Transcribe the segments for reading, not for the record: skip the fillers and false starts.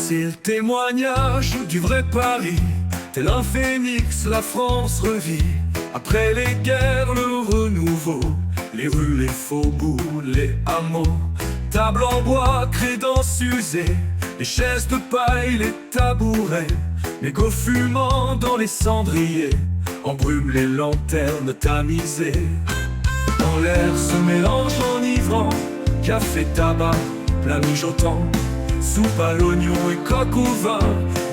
C'est le témoignage du vrai Paris. Tel un phénix, la France revit. Après les guerres, le renouveau. Les rues, les faubourgs, les hameaux. Tables en bois, crédences usées. Les chaises de paille, les tabourets. Mégots fumant dans les cendriers. Embrument les lanternes tamisées. Dans l'air se mélange enivrant. Café, tabac, plat mijotant. Soupe à l'oignon et coq au vin.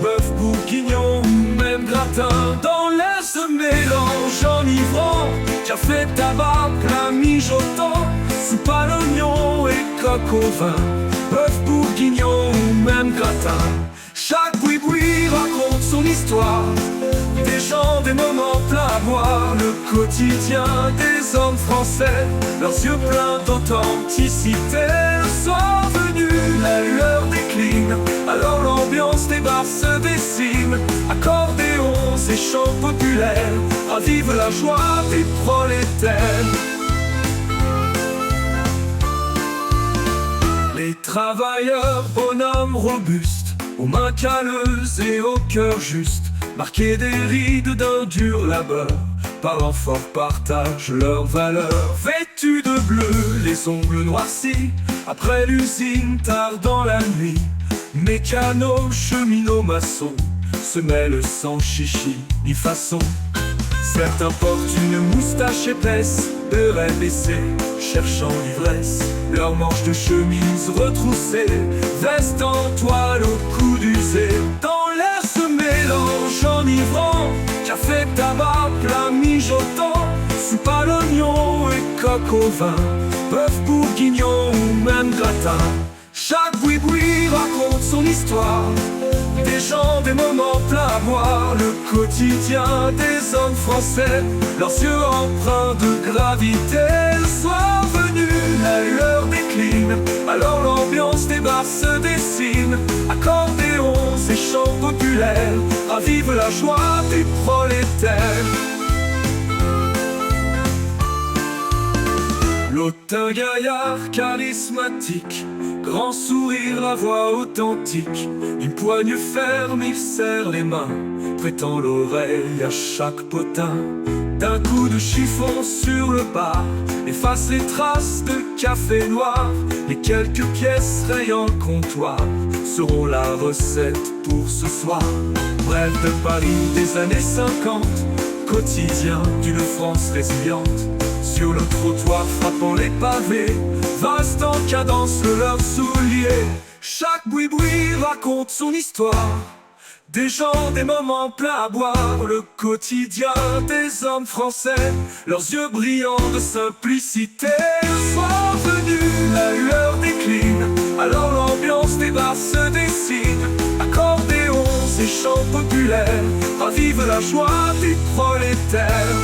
Bœuf bourguignon ou même gratin. Dans l'air se mélange enivrant. Café, tabac, plat mijotant. Soupe à l'oignon et coq au vin. Bœuf bourguignon ou même gratin. Chaque boui-boui raconte son histoire. Des gens, des moments pleins à boire. Le quotidien des hommes français. Leurs yeux pleins d'authenticité. Le soir venu, la lueur décline. Alors l'ambiance des bars se dessine. Accordéons et chants populaires. Ravive la joie des prolétaires. Les travailleurs, bonhommes robustes, aux mains calleuses et au cœur juste, marqués des rides d'un dur labeur, parlant fort partagent leurs valeurs. Vêtus de bleu, les ongles noircis, après l'usine tard dans la nuit, mécanos, cheminots, maçons, se mêlent sans chichi ni façon. Certains portent une moustache épaisse, de rêve baissé, cherchant l'ivresse. Leurs manches de chemise retroussées, veste en toile au cou d'usé. Dans l'air se mélange enivrant, café, tabac, plat mijotant. Soupe à l'oignon et coq au vin, bœuf bourguignon ou même gratin. Chaque boui-boui raconte son histoire. Des gens, des moments pleins à boire. Le quotidien des hommes français, leurs yeux empreints de gravité. Le soir venu, la lueur décline. Alors l'ambiance des bars se dessine. Accordéons et chants populaires. Ravive la joie des prolétaires. L'auteur gaillard charismatique, grand sourire, la voix authentique. Une poigne ferme, il serre les mains, prêtant l'oreille à chaque potin. D'un coup de chiffon sur le bar, efface les traces de café noir. Les quelques pièces rayant le comptoir seront la recette pour ce soir. Bref de Paris des années 50, quotidien d'une France résiliente. Sur le trottoir frappant les pavés, vaste en cadence leurs souliers. Chaque boui-boui raconte son histoire. Des gens, des moments pleins à boire. Le quotidien des hommes français, leurs yeux brillants de simplicité. Le soir venu, la lueur décline. Alors l'ambiance des bars se dessine. Accordéons et chants populaires. Ravive la joie des prolétaires.